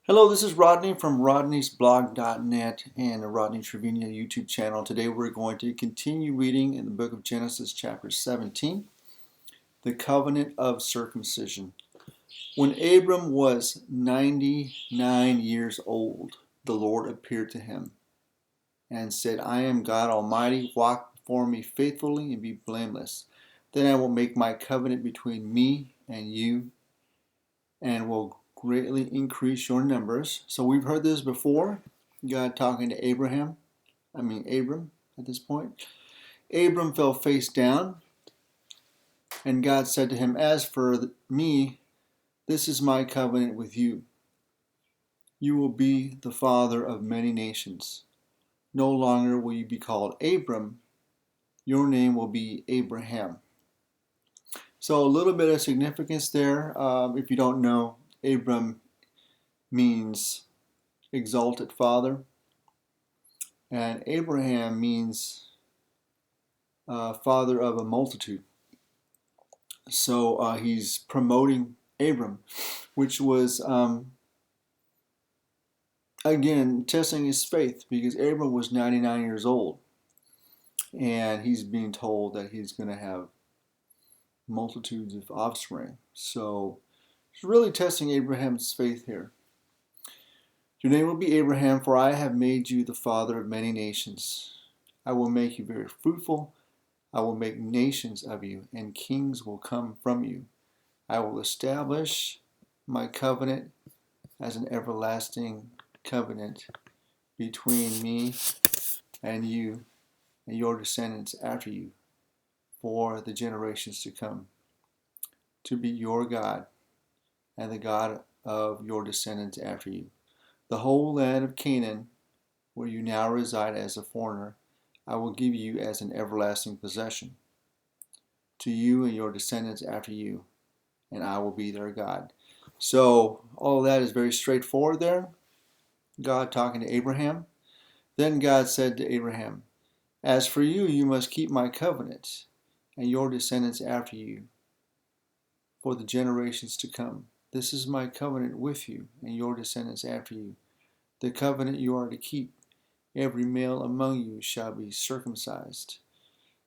Hello, this is Rodney from rodneysblog.net and the Rodney Trevino YouTube channel. Today we're going to continue reading in the book of Genesis chapter 17, the covenant of circumcision. When Abram was 99 years old, the Lord appeared to him and said, I am God Almighty, walk before me faithfully and be blameless. Then I will make my covenant between me and you and will greatly increase your numbers. So we've heard this before. God talking to Abram at this point. Abram fell face down, and God said to him, As for me, this is my covenant with you. You will be the father of many nations. No longer will you be called Abram. Your name will be Abraham. So a little bit of significance there. If you don't know, Abram means exalted father. And Abraham means father of a multitude. So he's promoting Abram, which was, again, testing his faith because Abram was 99 years old. And he's being told that he's going to have multitudes of offspring. So it's really testing Abraham's faith here. Your name will be Abraham, for I have made you the father of many nations. I will make you very fruitful. I will make nations of you, and kings will come from you. I will establish my covenant as an everlasting covenant between me and you and your descendants after you for the generations to come, to be your God and the God of your descendants after you. The whole land of Canaan, where you now reside as a foreigner, I will give you as an everlasting possession to you and your descendants after you, and I will be their God. So all of that is very straightforward there. God talking to Abraham. Then God said to Abraham, As for you, you must keep my covenant and your descendants after you for the generations to come. This is my covenant with you and your descendants after you, the covenant you are to keep. Every male among you shall be circumcised.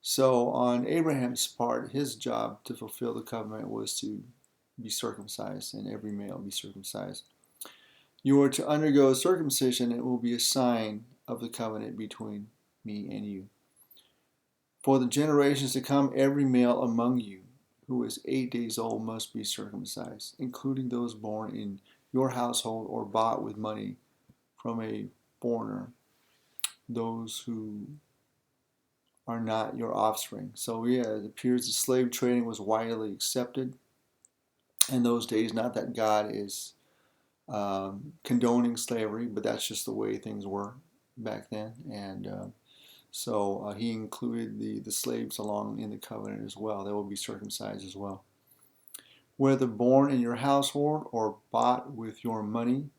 So on Abraham's part, his job to fulfill the covenant was to be circumcised, and every male be circumcised. You are to undergo circumcision, and it will be a sign of the covenant between me and you. For the generations to come, every male among you who is 8 days old must be circumcised, including those born in your household or bought with money from a foreigner, those who are not your offspring. So yeah, it appears the slave trading was widely accepted in those days. Not that God is condoning slavery, but that's just the way things were back then. And so he included the slaves along in the covenant as well. They will be circumcised as well. Whether born in your household or bought with your money,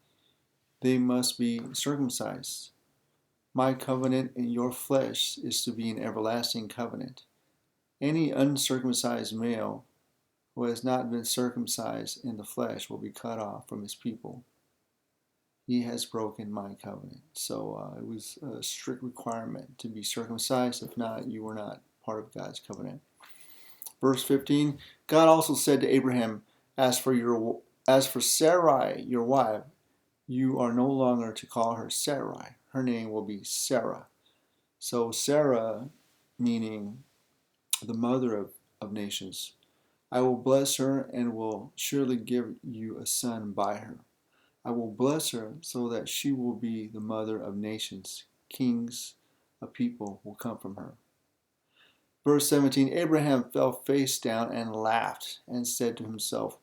they must be circumcised. My covenant in your flesh is to be an everlasting covenant. Any uncircumcised male who has not been circumcised in the flesh will be cut off from his people. He has broken my covenant. So it was a strict requirement to be circumcised. If not, you were not part of God's covenant. Verse 15, God also said to Abraham, As for Sarai, your wife, you are no longer to call her Sarai. Her name will be Sarah. So Sarah, meaning the mother of nations. I will bless her and will surely give you a son by her. I will bless her so that she will be the mother of nations. Kings of people will come from her. Verse 17, Abraham fell face down and laughed and said to himself,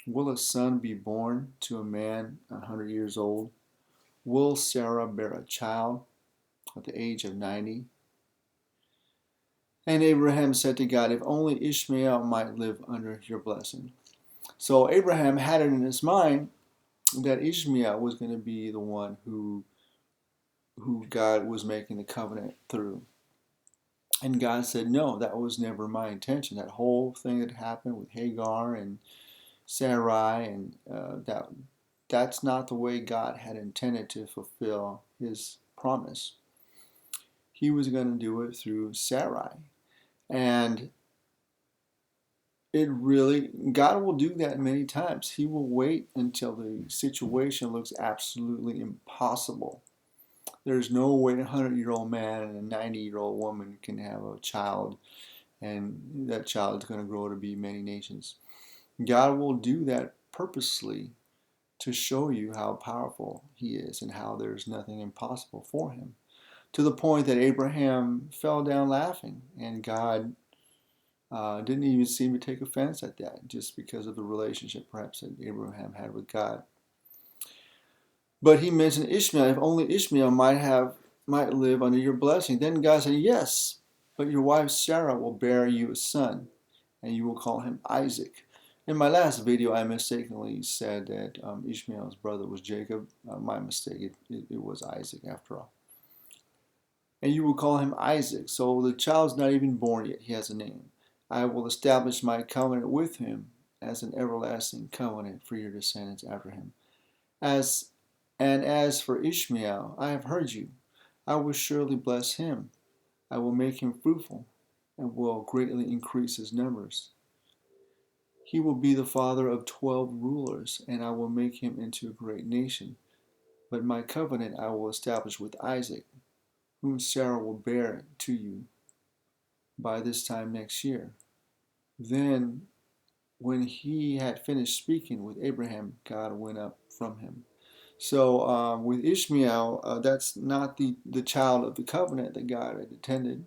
Will a son be born to a man 100 years old? Will Sarah bear a child at the age of 90? And Abraham said to God, If only Ishmael might live under your blessing. So Abraham had it in his mind that Ishmael was going to be the one who God was making the covenant through. And God said, no, that was never my intention. That whole thing that happened with Hagar and Sarai and that that's not the way God had intended to fulfill his promise. He was going to do it through Sarai. And God will do that many times. He will wait until the situation looks absolutely impossible. There's no way a 100-year-old man and a 90-year-old woman can have a child, and that child is going to grow to be many nations. God will do that purposely to show you how powerful he is and how there's nothing impossible for him. To the point that Abraham fell down laughing, and God didn't even seem to take offense at that, just because of the relationship perhaps that Abraham had with God. But he mentioned Ishmael. If only Ishmael might live under your blessing. Then God said, yes, but your wife Sarah will bear you a son, and you will call him Isaac. In my last video, I mistakenly said that Ishmael's brother was Jacob. My mistake. It was Isaac after all. And you will call him Isaac. So the child's not even born yet. He has a name. I will establish my covenant with him as an everlasting covenant for your descendants after him. As for Ishmael, I have heard you. I will surely bless him. I will make him fruitful and will greatly increase his numbers. He will be the father of 12 rulers, and I will make him into a great nation. But my covenant I will establish with Isaac, whom Sarah will bear to you by this time next year. Then, when he had finished speaking with Abraham, God went up from him. So with Ishmael, that's not the child of the covenant that God had intended,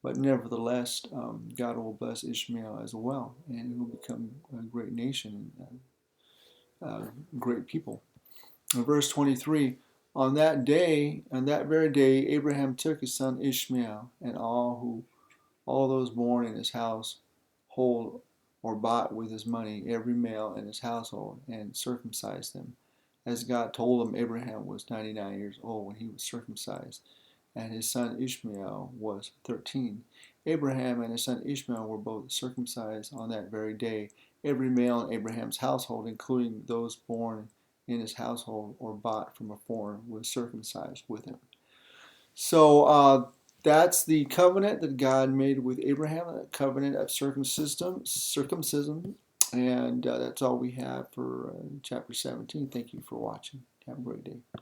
but nevertheless, God will bless Ishmael as well, and he will become a great nation, great people. In verse 23, on that very day, Abraham took his son Ishmael and all those born in his household or bought with his money, every male in his household, and circumcised them. As God told him, Abraham was 99 years old when he was circumcised, and his son Ishmael was 13. Abraham and his son Ishmael were both circumcised on that very day. Every male in Abraham's household, including those born in his household or bought from a foreigner, was circumcised with him. So that's the covenant that God made with Abraham, a covenant of circumcision. And that's all we have for chapter 17. Thank you for watching. Have a great day.